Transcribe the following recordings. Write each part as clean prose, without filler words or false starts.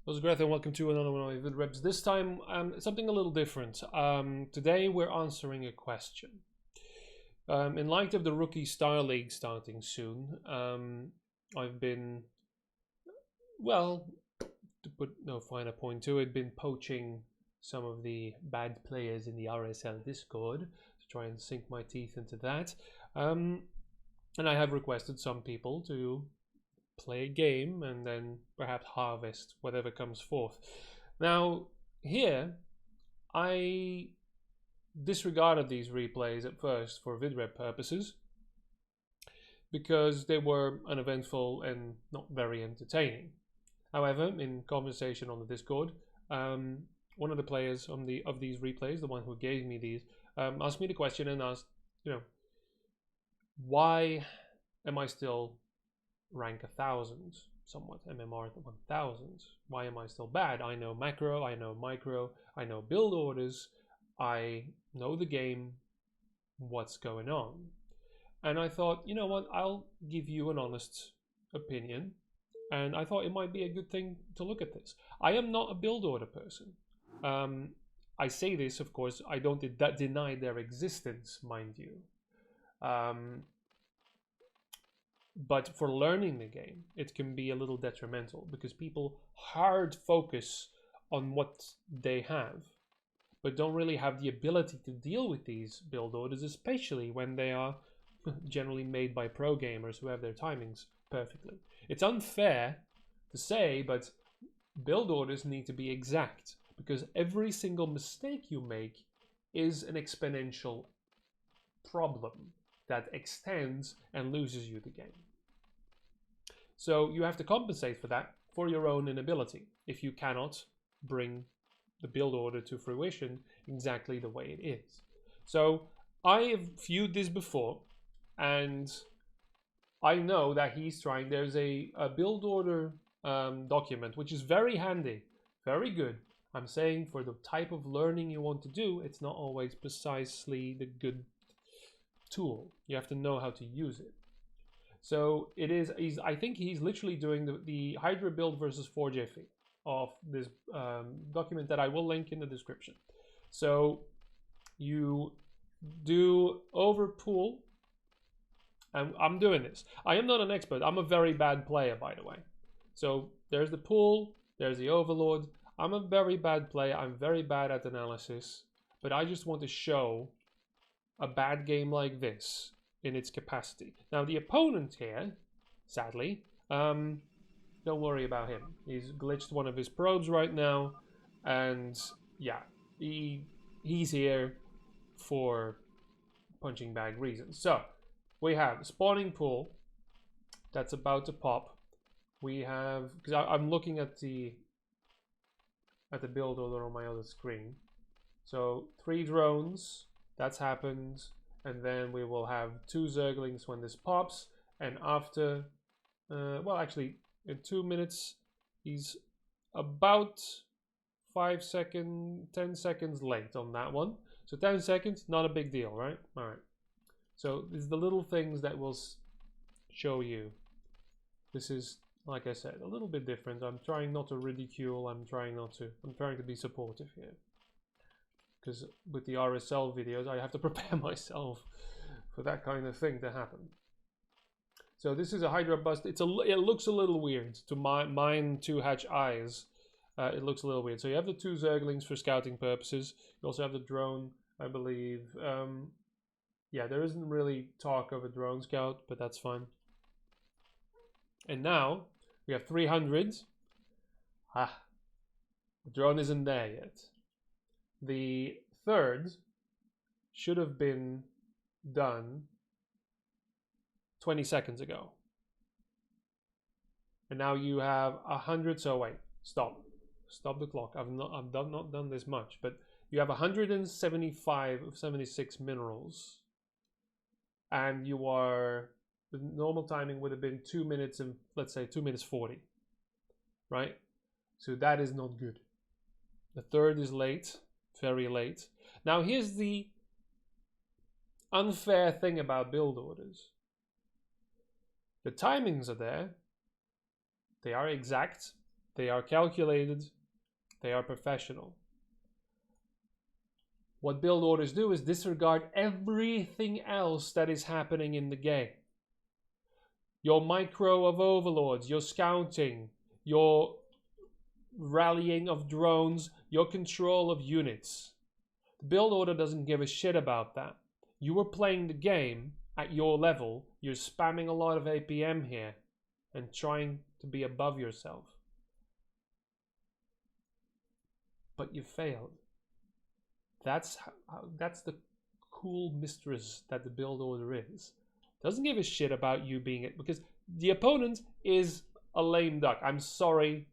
This is Greth and welcome to another one of my Vidreps. This time, something a little different. Today we're answering a question. In light of the Rookie Star League starting soon, I've been, well, to put no finer point to it, been poaching some of the bad players in the RSL Discord to try and sink my teeth into that. And I have requested some people to play a game and then perhaps harvest whatever comes forth. Now, here, I disregarded these replays at first for Vidrep purposes because they were uneventful and not very entertaining. However, in conversation on the Discord, one of the players of these replays, the one who gave me these, asked me the question and asked, why am I still rank 1000, somewhat MMR 1000? Why am I still bad? I know macro, I know micro, I know build orders, I know the game, what's going on? And I thought, you know what, I'll give you an honest opinion, and I thought it might be a good thing to look at this. I am not a build order person. I say this, of course, I don't deny their existence, mind you. But for learning the game, it can be a little detrimental because people hard focus on what they have, but don't really have the ability to deal with these build orders, especially when they are generally made by pro gamers who have their timings perfectly. It's unfair to say, but build orders need to be exact because every single mistake you make is an exponential problem that extends and loses you the game. So you have to compensate for that for your own inability if you cannot bring the build order to fruition exactly the way it is. So I have viewed this before and I know that he's trying. There's a build order document which is very handy, very good. I'm saying for the type of learning you want to do, it's not always precisely the good tool. You have to know how to use it. So it is. I think he's literally doing the Hydra build versus 4JF of this document that I will link in the description. So you do overpool. And I'm doing this. I am not an expert. I'm a very bad player, by the way. So there's the pool. There's the overlord. I'm a very bad player. I'm very bad at analysis. But I just want to show a bad game like this in its capacity. Now the opponent here, sadly, don't worry about him. He's glitched one of his probes right now, and yeah, he's here for punching bag reasons. So we have spawning pool that's about to pop. We have, because I'm looking at the build order on my other screen. So 3 drones, that's happened. And then we will have 2 Zerglings when this pops. And after, well, actually, in 2 minutes, he's about 10 seconds late on that one. So 10 seconds, not a big deal, right? All right. So these are the little things that will show you. This is, like I said, a little bit different. I'm trying not to ridicule. I'm trying to be supportive here. Because with the RSL videos, I have to prepare myself for that kind of thing to happen. So this is a Hydra bust. It looks a little weird to mine 2 hatch eyes. It looks a little weird. So you have the 2 Zerglings for scouting purposes. You also have the drone, I believe. Yeah, there isn't really talk of a drone scout, but that's fine. And now we have 300. The drone isn't there yet. The third should have been done 20 seconds ago. And now you have 100. So wait, stop the clock. I've not done this much, but you have 175 of 76 minerals. And you are, the normal timing would have been 2 minutes and let's say 2 minutes 40, right? So that is not good. The third is late. Very late. Now here's the unfair thing about build orders. The timings are there. They are exact. They are calculated. They are professional. What build orders do is disregard everything else that is happening in the game. Your micro of overlords, your scouting, your rallying of drones, your control of units. The build order doesn't give a shit about that. You were playing the game at your level. You're spamming a lot of APM here and trying to be above yourself. But you failed. That's the cool mistress that the build order is. Doesn't give a shit about you being it, because the opponent is a lame duck. I'm sorry.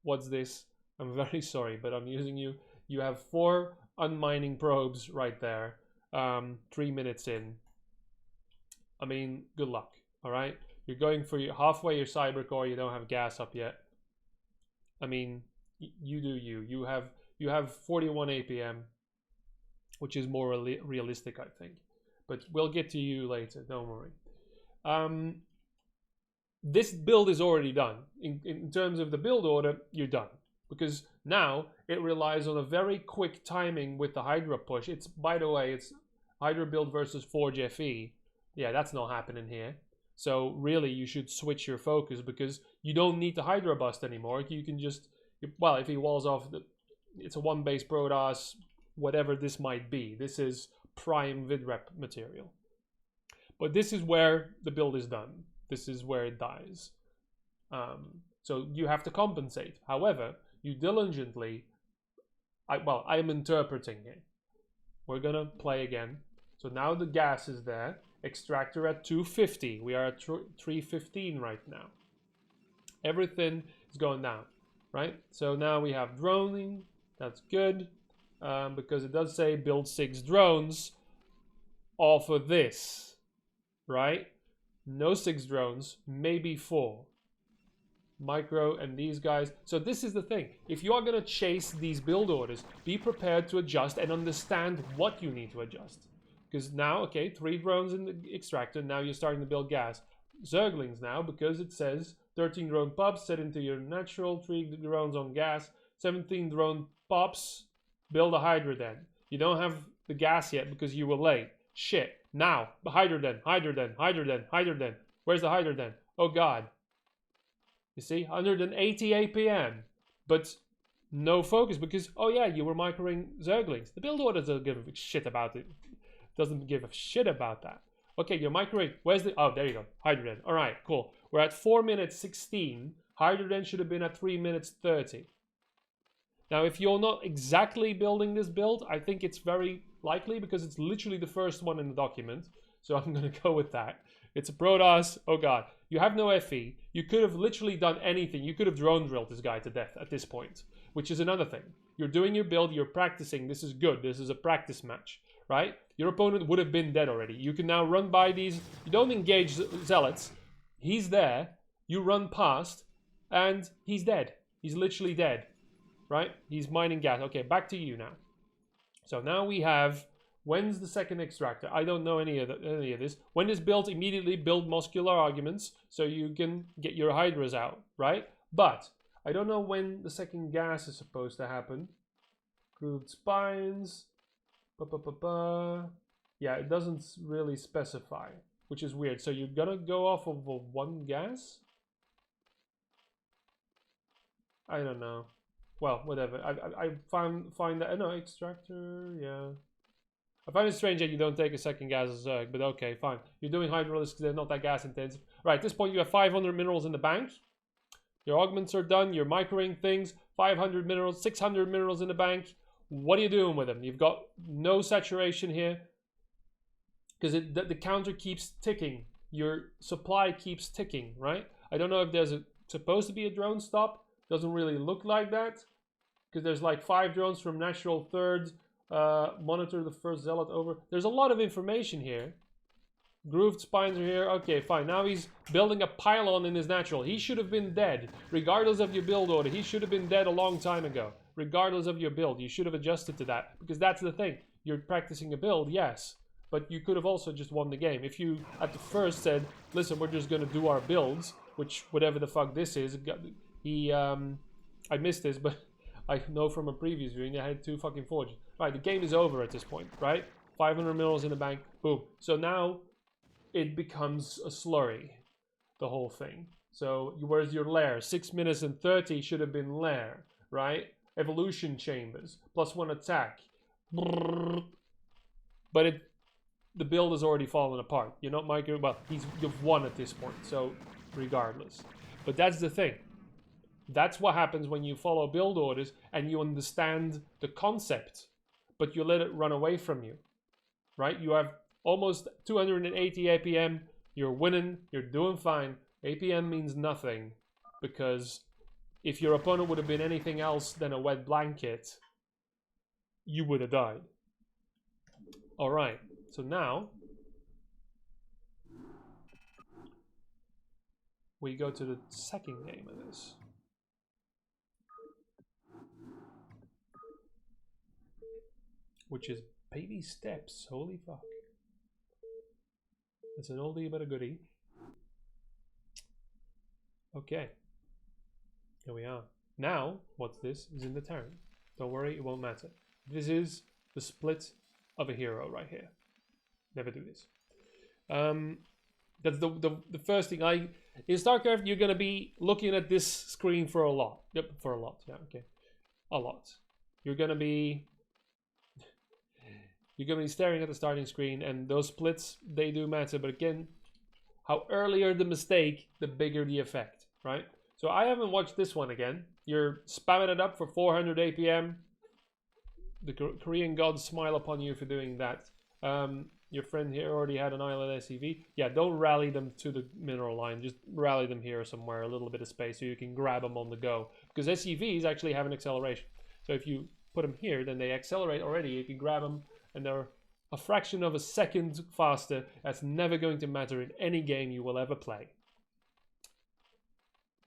What's this? I'm very sorry, but I'm using you. You have 4 unmining probes right there. 3 minutes in. I mean, good luck. All right, you're going for your halfway your cyber core. You don't have gas up yet. I mean, you do you. You have 41 APM, which is more realistic, I think. But we'll get to you later. Don't worry. This build is already done. In terms of the build order, you're done. Because now it relies on a very quick timing with the Hydra push. It's, by the way, it's Hydra build versus Forge FE. Yeah, that's not happening here. So really, you should switch your focus, because you don't need the Hydra bust anymore. You can just, well, if he walls off, it's a 1-base Protoss, whatever this might be. This is prime Vidrep material. But this is where the build is done. This is where it dies. So you have to compensate. However, you diligently, I'm interpreting it. We're gonna play again. So now the gas is there. Extractor at 250. We are at 315 right now. Everything is going down, right? So now we have droning. That's good, because it does say build 6 drones off of this, right? No 6 drones, maybe 4. Micro and these guys. So this is the thing. If you are going to chase these build orders, be prepared to adjust and understand what you need to adjust. Because now, okay, 3 drones in the extractor. Now you're starting to build gas. Zerglings now, because it says 13 drone pops set into your natural, 3 drones on gas, 17 drone pops, build a Hydra den. You don't have the gas yet because you were late. Shit. Now, the Hydra den, Hydra den, Hydra den, Hydra den. Where's the Hydra den? Oh god. You see, 180 APM. But no focus because, oh yeah, you were microing Zerglings. The build order doesn't give a shit about it. Doesn't give a shit about that. Okay, you're microwave. Where's the... Oh, there you go. Hydra den. All right, cool. We're at 4 minutes 16. Hydra den should have been at 3 minutes 30. Now, if you're not exactly building this build, I think it's very likely because it's literally the first one in the document. So I'm going to go with that. It's a Protoss. Oh, God. You have no FE. You could have literally done anything. You could have drone drilled this guy to death at this point, which is another thing. You're doing your build. You're practicing. This is good. This is a practice match, right? Your opponent would have been dead already. You can now run by these. You don't engage Zealots. He's there. You run past, and he's dead. He's literally dead, right? He's mining gas. Okay, back to you now. So now we have... When's the second extractor? I don't know any of this. When is built, immediately build muscular arguments so you can get your Hydras out, right? But I don't know when the second gas is supposed to happen. Grooved spines. Yeah, it doesn't really specify, which is weird. So you're gonna go off of a 1 gas? I don't know. Well, whatever. I find that... No, extractor, yeah. I find it strange that you don't take a second gas as Zerg, but okay, fine. You're doing hydraulics because they're not that gas intensive. Right, at this point you have 500 minerals in the bank. Your augments are done, you're microing things, 500 minerals, 600 minerals in the bank. What are you doing with them? You've got no saturation here because the counter keeps ticking. Your supply keeps ticking, right? I don't know if there's supposed to be a drone stop. Doesn't really look like that because there's like 5 drones from natural third. Monitor the first zealot over. There's a lot of information here. Grooved spines are here. Okay, fine. Now he's building a pylon in his natural. He should have been dead. Regardless of your build order, he should have been dead a long time ago. Regardless of your build, you should have adjusted to that. Because that's the thing. You're practicing a build, yes. But you could have also just won the game. If you, at the first, said, listen, we're just going to do our builds, which, whatever the fuck this is, he I missed this, but I know from a previous viewing I had 2 fucking forges. Right, the game is over at this point, right? 500 minerals in the bank, boom. So now it becomes a slurry, the whole thing. So where's your lair? 6 minutes and 30 should have been lair, right? Evolution chambers, +1 attack. But the build has already fallen apart. You're not micro. Well, you've won at this point, so regardless. But that's the thing. That's what happens when you follow build orders and you understand the concept, but you let it run away from you, right? You have almost 280 APM. You're winning. You're doing fine. APM means nothing, because if your opponent would have been anything else than a wet blanket, you would have died. All right. So now we go to the second game of this. Which is Baby Steps. Holy fuck. It's an oldie but a goodie. Okay. Here we are. Now, what's this? Is in the turn. Don't worry, it won't matter. This is the split of a hero right here. Never do this. That's the first thing. In Starcraft, you're gonna be looking at this screen for a lot. Yep, for a lot. Yeah, okay, a lot. You're gonna be staring at the starting screen, and those splits, they do matter. But again, how earlier the mistake, the bigger the effect, right? So I haven't watched this one again. You're spamming it up for 400 APM. The Korean gods smile upon you for doing that. Your friend here already had an island SCV. Yeah, don't rally them to the mineral line. Just rally them here somewhere, a little bit of space, so you can grab them on the go. Because SCVs actually have an acceleration. So if you put them here, then they accelerate already. You can grab them, and they're a fraction of a second faster. That's never going to matter in any game you will ever play.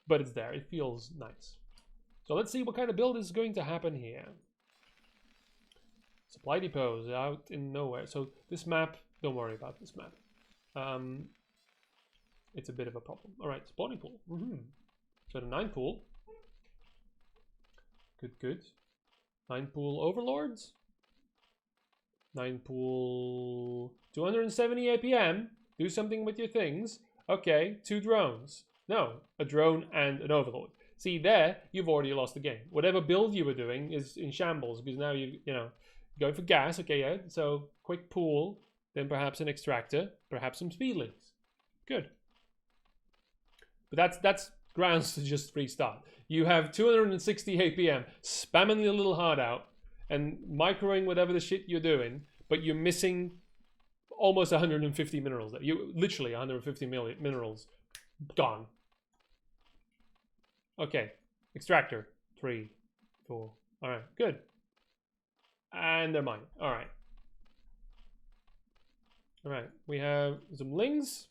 But it's there. It feels nice. So let's see what kind of build is going to happen here. Supply depots out in nowhere. So this map, don't worry about this map. It's a bit of a problem. All right, spawning pool. So the 9 pool. Good. 9 pool overlords. 9 pool 270 APM. Do something with your things. Okay, 2 drones. No, a drone and an overlord. See there, you've already lost the game. Whatever build you were doing is in shambles, because now you know, going for gas. Okay, yeah. So quick pool, then perhaps an extractor, perhaps some speedlings. Good. But that's grounds to just restart. You have 260 APM, spamming your little heart out and microing whatever the shit you're doing, but you're missing almost 150 minerals there. You literally 150 minerals gone. Okay, extractor 3, 4. All right, good. And they're mine. All right. All right. We have some lings.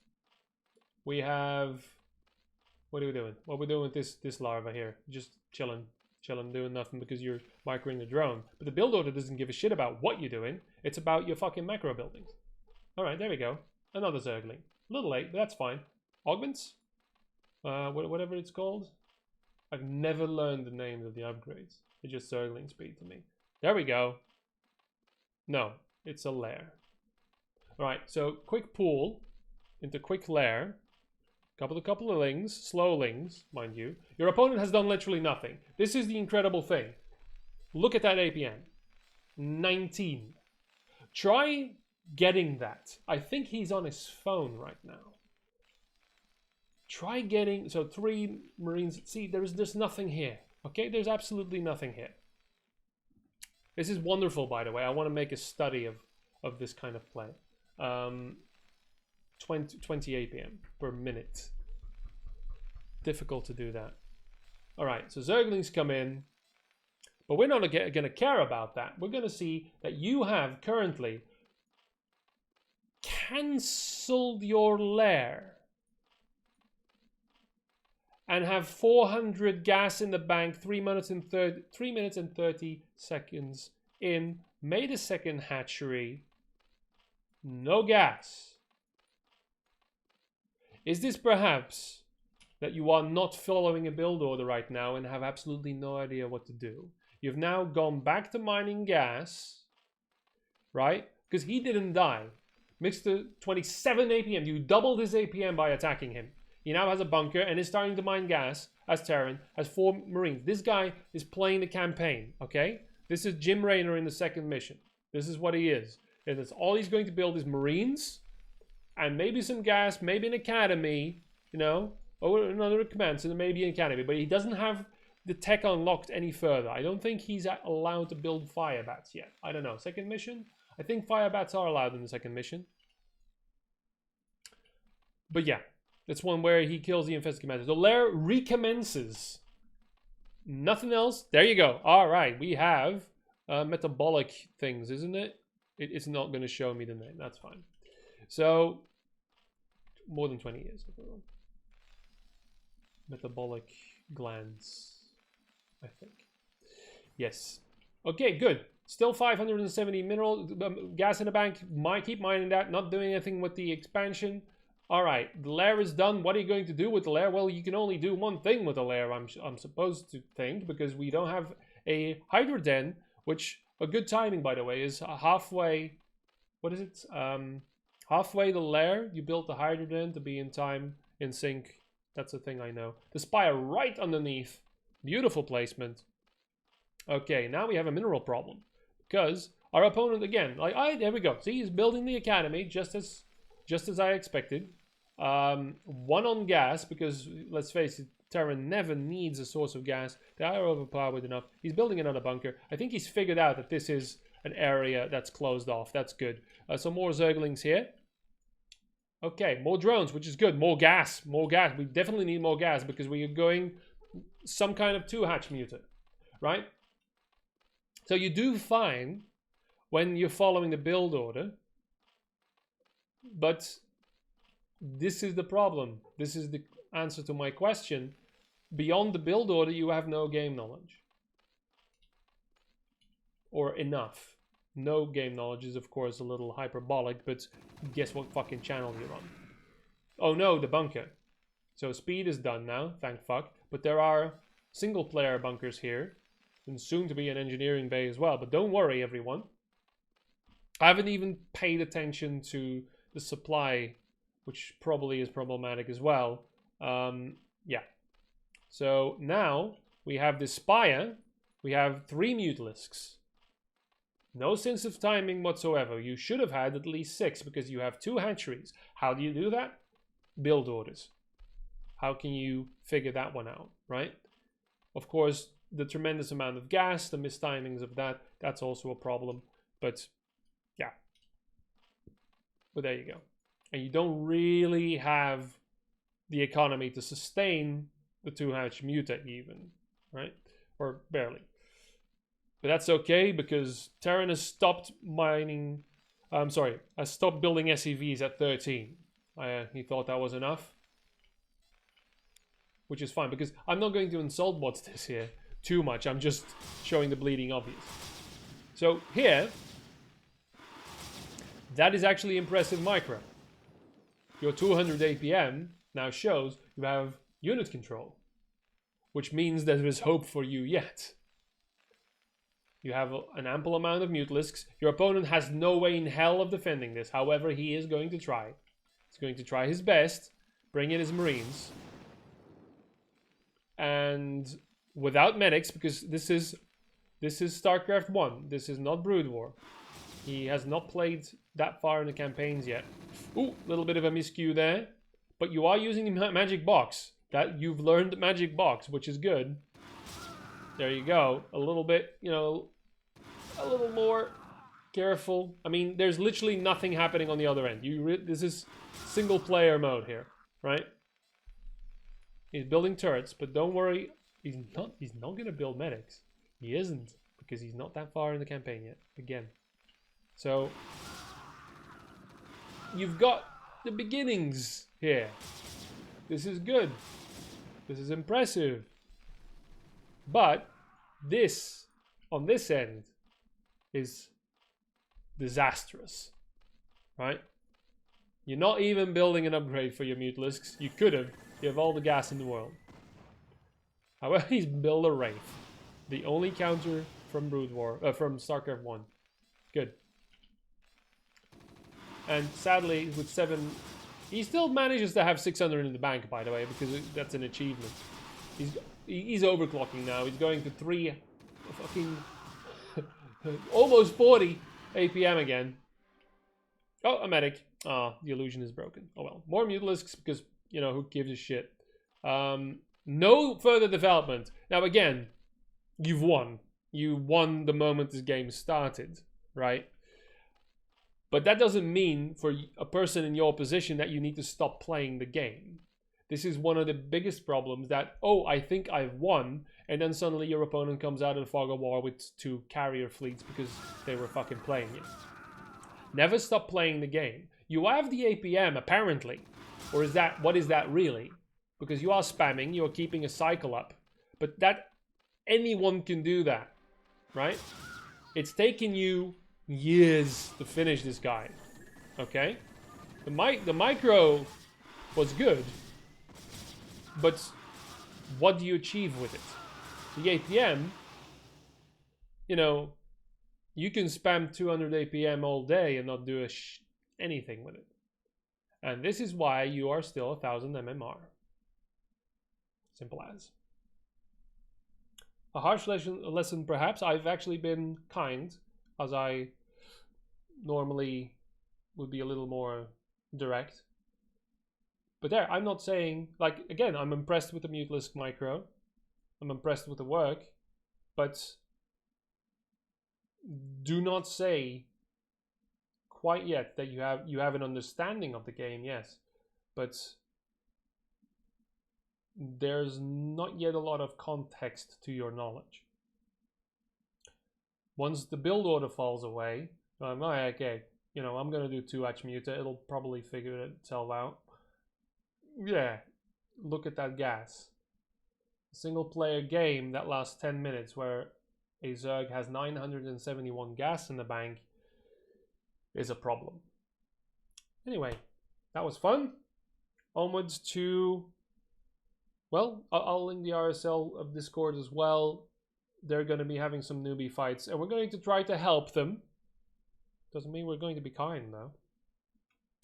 We have. What are we doing? What are we doing with this larva here? Just chilling, doing nothing because you're microing the drone. But the build order doesn't give a shit about what you're doing. It's about your fucking macro buildings. All right, there we go. Another Zergling. A little late, but that's fine. Augments. Whatever it's called. I've never learned the names of the upgrades. It's just Zergling speed to me. There we go. No, it's a lair. All right, so quick pool into quick lair. Couple of lings, slow lings, mind you. Your opponent has done literally nothing. This is the incredible thing. Look at that APM. 19. Try getting that. I think he's on his phone right now. Try getting, so 3 Marines. See, there's nothing here. Okay, there's absolutely nothing here. This is wonderful, by the way. I want to make a study of this kind of play. 20 APM per minute. Difficult to do that. All right, so Zerglings come in, but we're not going to care about that. We're going to see that you have currently cancelled your lair and have 400 gas in the bank, 3 minutes and 30 seconds in, made a second hatchery, no gas. Is this perhaps that you are not following a build order right now and have absolutely no idea what to do. You've now gone back to mining gas, right? Because he didn't die. Mr. 27 APM, you doubled his APM by attacking him. He now has a bunker and is starting to mine gas as Terran, has 4 Marines. This guy is playing the campaign, okay? This is Jim Raynor in the second mission. This is what he is. And that's all he's going to build is Marines and maybe some gas, maybe an academy, you know, or another command center, maybe an academy. But he doesn't have the tech unlocked any further. I don't think he's allowed to build fire bats yet. I don't know. Second mission? I think fire bats are allowed in the second mission. But yeah, that's one where he kills the infested commander. The lair recommences. Nothing else. There you go. All right, we have metabolic things, isn't it? It's not going to show me the name. That's fine. So, more than 20 years. Metabolic glands, I think. Yes. Okay, good. Still 570 mineral gas in the bank. Might keep mining that. Not doing anything with the expansion. All right, the lair is done. What are you going to do with the lair? Well, you can only do one thing with the lair, I'm supposed to think, because we don't have a Hydra Den, which, a good timing, by the way, is halfway. What is it? Halfway the lair, you built the Hydra Den to be in time, in sync. That's a thing I know. The spire right underneath. Beautiful placement. Okay, now we have a mineral problem. Because our opponent, again, like, there we go. See, he's building the academy just as I expected. One on gas, because let's face it, Terran never needs a source of gas. They are overpowered enough. He's building another bunker. I think he's figured out that this is an area that's closed off. That's good. Some more Zerglings here. Okay, more drones, which is good. More gas. More gas. We definitely need more gas because we are going some kind of 2-hatch mutant, right? So you do fine when you're following the build order. But this is the problem. This is the answer to my question. Beyond the build order, you have no game knowledge. Or enough. No game knowledge is, of course, a little hyperbolic, but guess what fucking channel you're on. Oh no, the bunker. So speed is done now, thank fuck. But there are single-player bunkers here, and soon to be an engineering bay as well. But don't worry, everyone. I haven't even paid attention to the supply, which probably is problematic as well. Yeah. So now we have this spire. We have 3 mutalisks. No sense of timing whatsoever. You should have had at least 6 because you have 2 hatcheries. How do you do that? Build orders. How can you figure that one out, right? Of course, the tremendous amount of gas, the mistimings of that, that's also a problem. But yeah. But there you go. And you don't really have the economy to sustain the 2-hatch mutant even, right? Or barely. But that's okay because Terran has stopped mining. Has stopped building SEVs at 13. He thought that was enough. Which is fine because I'm not going to insult what's this here too much. I'm just showing the bleeding obvious. So here, that is actually impressive micro. Your 200 APM now shows you have unit control. Which means that there is hope for you yet. You have an ample amount of mutalisks. Your opponent has no way in hell of defending this. However, he is going to try. He's going to try his best. Bring in his Marines. And without medics, because this is StarCraft 1. This is not Brood War. He has not played that far in the campaigns yet. Ooh, a little bit of a miscue there. But you are using the magic box. That you've learned magic box, which is good. There you go. A little bit, you know, a little more careful. I mean, there's literally nothing happening on the other end. This is single player mode here, right? He's building turrets, but don't worry, he's not gonna build medics. He isn't, because he's not that far in the campaign yet. Again. So you've got the beginnings here. This is good. This is impressive. But this, on this end, is disastrous, right? You're not even building an upgrade for your mutalisks. You could have. You have all the gas in the world. However, he's built a Wraith. The only counter from from StarCraft 1. Good. And sadly, with 7... He still manages to have 600 in the bank, by the way, because that's an achievement. He's overclocking now. He's going to 3 fucking... almost 40 APM again. Oh, a medic. Ah, the illusion is broken. Oh well. More Mutalisks because, you know, who gives a shit. No further development. Now again, you've won. You won the moment this game started, right? But that doesn't mean for a person in your position that you need to stop playing the game. This is one of the biggest problems that, oh, I think I've won, and then suddenly your opponent comes out of the fog of war with 2 carrier fleets because they were fucking playing you. Never stop playing the game. You have the APM, apparently. Or is that, what is that really? Because you are spamming, you're keeping a cycle up. But that, anyone can do that, right? It's taken you years to finish this guy, okay? The micro was good, but what do you achieve with it? The APM, you know, you can spam 200 APM all day and not do anything with it. And this is why you are still 1000 MMR. Simple as. A harsh lesson perhaps. I've actually been kind, as I normally would be a little more direct. But there, I'm not saying, like, again, I'm impressed with the Mutalisk micro. I'm impressed with the work, but do not say quite yet that you have an understanding of the game, yes. But there's not yet a lot of context to your knowledge. Once the build order falls away, okay, you know, I'm gonna do 2H Muta, it'll probably figure itself out. Yeah, look at that gas. A single player game that lasts 10 minutes where a Zerg has 971 gas in the bank is a problem. Anyway, that was fun. Onwards to, well, I'll link the RSL of Discord as well. They're going to be having some newbie fights, and we're going to try to help them. Doesn't mean we're going to be kind, though.